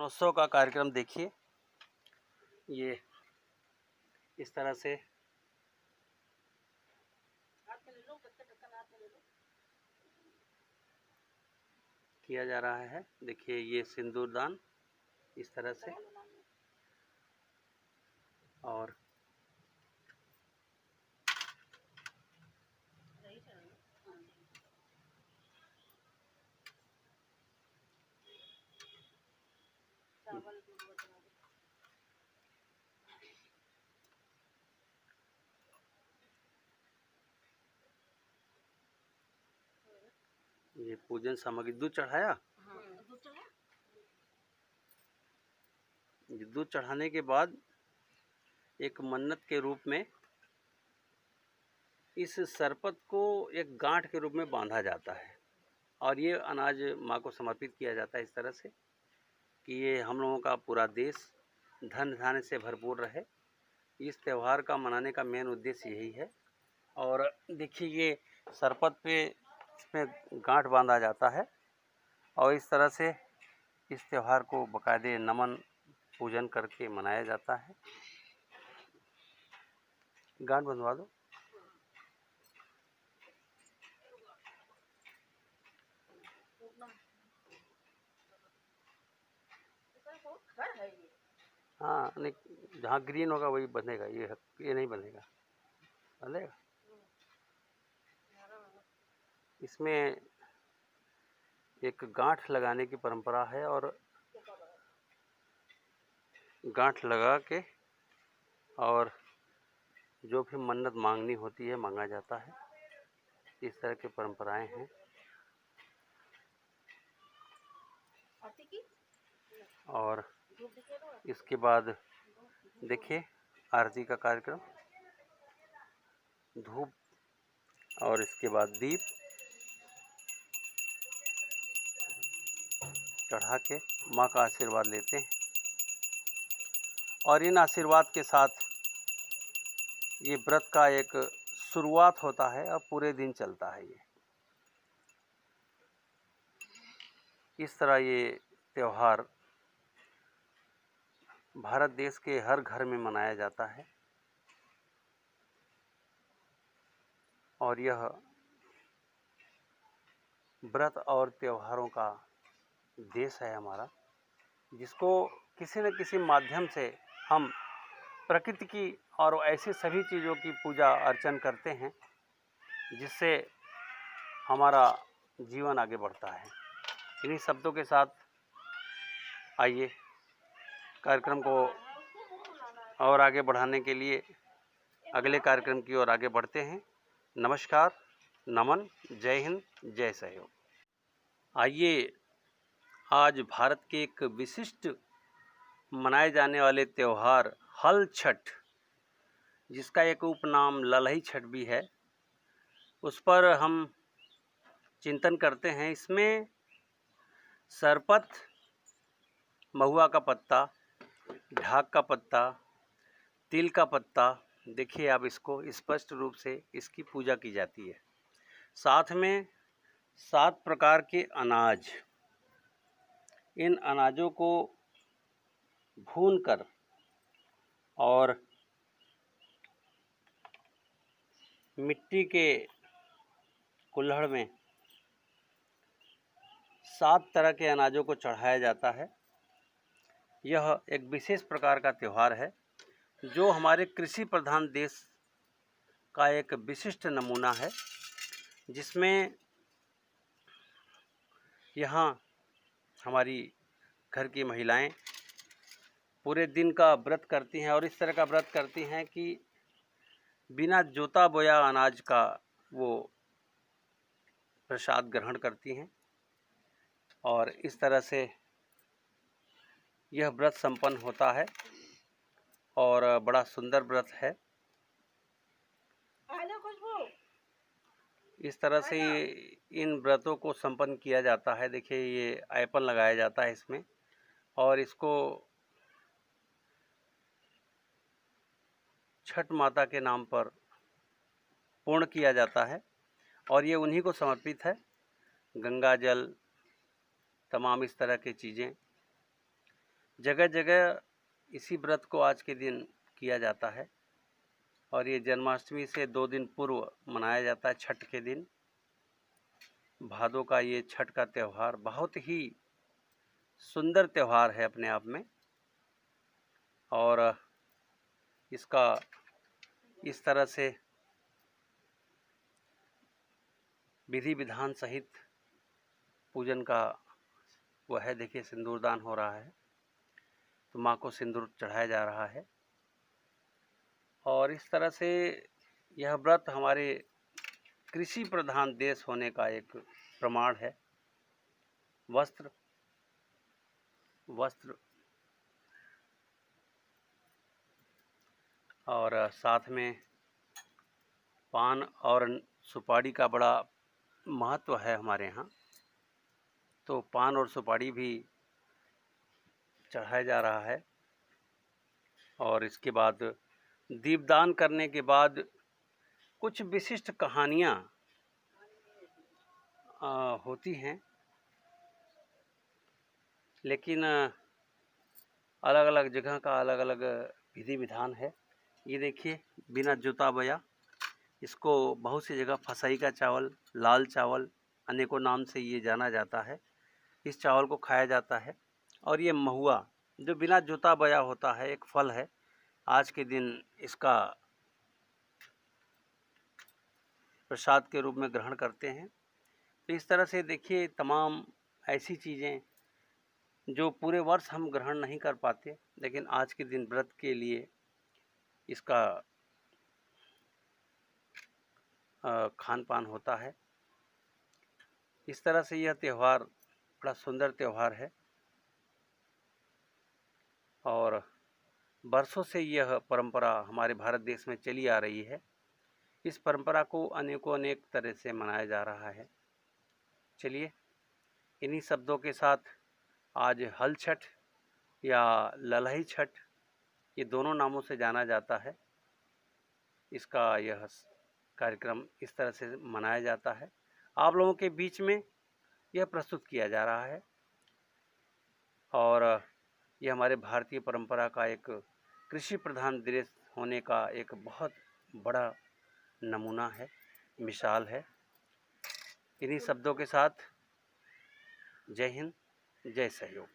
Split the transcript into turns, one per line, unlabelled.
उत्सव का कार्यक्रम देखिए। ये इस तरह से किया जा रहा है। देखिए ये सिंदूरदान इस तरह से, और ये पूजन सामग्री, दूध चढ़ाया। दूध चढ़ाने के बाद एक मन्नत के रूप में इस सरपत को एक गांठ के रूप में बांधा जाता है और ये अनाज माँ को समर्पित किया जाता है इस तरह से कि ये हम लोगों का पूरा देश धन धान्य से भरपूर रहे। इस त्यौहार का मनाने का मेन उद्देश्य यही है। और देखिए ये सरपत पे इसमें गांठ बांधा जाता है और इस तरह से इस त्यौहार को बाकायदे नमन पूजन करके मनाया जाता है। गांठ बंधवा दो। हाँ नहीं, जहाँ ग्रीन होगा वही बंधेगा, ये नहीं बंधेगा। बंधेगा। इसमें एक गांठ लगाने की परंपरा है और गांठ लगा के और जो भी मन्नत मांगनी होती है मांगा जाता है। इस तरह की परंपराएं हैं। और इसके बाद देखिए आरती का कार्यक्रम, धूप और इसके बाद दीप चढ़ा के माँ का आशीर्वाद लेते हैं और इन आशीर्वाद के साथ ये व्रत का एक शुरुआत होता है और पूरे दिन चलता है। ये इस तरह ये त्यौहार भारत देश के हर घर में मनाया जाता है और यह व्रत और त्योहारों का देश है हमारा, जिसको किसी न किसी माध्यम से हम प्रकृति की और ऐसे सभी चीज़ों की पूजा अर्चन करते हैं जिससे हमारा जीवन आगे बढ़ता है। इन्हीं शब्दों के साथ आइए कार्यक्रम को और आगे बढ़ाने के लिए अगले कार्यक्रम की ओर आगे बढ़ते हैं। नमस्कार, नमन, जय हिंद, जय सहयोग। आइए आज भारत के एक विशिष्ट मनाए जाने वाले त्यौहार हल छठ, जिसका एक उपनाम ललही छठ भी है, उस पर हम चिंतन करते हैं। इसमें सरपत, महुआ का पत्ता, ढाक का पत्ता, तिल का पत्ता, देखिए आप इसको स्पष्ट रूप से इसकी पूजा की जाती है। साथ में 7 प्रकार के अनाज, इन अनाजों को भूनकर और मिट्टी के कुल्हड़ में 7 तरह के अनाजों को चढ़ाया जाता है। यह एक विशेष प्रकार का त्यौहार है जो हमारे कृषि प्रधान देश का एक विशिष्ट नमूना है, जिसमें यहाँ हमारी घर की महिलाएं पूरे दिन का व्रत करती हैं और इस तरह का व्रत करती हैं कि बिना जोता बोया अनाज का वो प्रसाद ग्रहण करती हैं और इस तरह से यह व्रत संपन्न होता है और बड़ा सुंदर व्रत है। इस तरह से इन व्रतों को संपन्न किया जाता है। देखिए ये आयपन लगाया जाता है इसमें और इसको छठ माता के नाम पर पूर्ण किया जाता है और ये उन्हीं को समर्पित है। गंगा जल, तमाम इस तरह की चीज़ें जगह जगह इसी व्रत को आज के दिन किया जाता है और ये जन्माष्टमी से 2 दिन पूर्व मनाया जाता है। छठ के दिन भादों का ये छठ का त्यौहार बहुत ही सुंदर त्यौहार है अपने आप में और इसका इस तरह से विधि विधान सहित पूजन का वह है। देखिए सिंदूरदान हो रहा है तो माँ को सिंदूर चढ़ाया जा रहा है और इस तरह से यह व्रत हमारे कृषि प्रधान देश होने का एक प्रमाण है। वस्त्र और साथ में पान और सुपारी का बड़ा महत्व है हमारे यहाँ, तो पान और सुपारी भी चढ़ाया जा रहा है और इसके बाद दीपदान करने के बाद कुछ विशिष्ट कहानियाँ होती हैं, लेकिन अलग अलग जगह का अलग अलग विधि विधान है। ये देखिए बिना जुता बया, इसको बहुत सी जगह फसई का चावल, लाल चावल अनेकों नाम से ये जाना जाता है। इस चावल को खाया जाता है और ये महुआ जो बिना जुता बया होता है, एक फल है। आज के दिन इसका प्रसाद के रूप में ग्रहण करते हैं। तो इस तरह से देखिए तमाम ऐसी चीज़ें जो पूरे वर्ष हम ग्रहण नहीं कर पाते, लेकिन आज के दिन व्रत के लिए इसका खान पान होता है। इस तरह से यह त्यौहार बड़ा सुंदर त्यौहार है और बरसों से यह परंपरा हमारे भारत देश में चली आ रही है। इस परंपरा को अनेक तरह से मनाया जा रहा है। चलिए इन्हीं शब्दों के साथ आज हल छठ या ललही छठ, ये दोनों नामों से जाना जाता है, इसका यह कार्यक्रम इस तरह से मनाया जाता है। आप लोगों के बीच में यह प्रस्तुत किया जा रहा है और यह हमारे भारतीय परंपरा का एक कृषि प्रधान देश होने का एक बहुत बड़ा नमूना है, मिसाल है। इन्हीं शब्दों के साथ जय हिंद, जय सहयोग।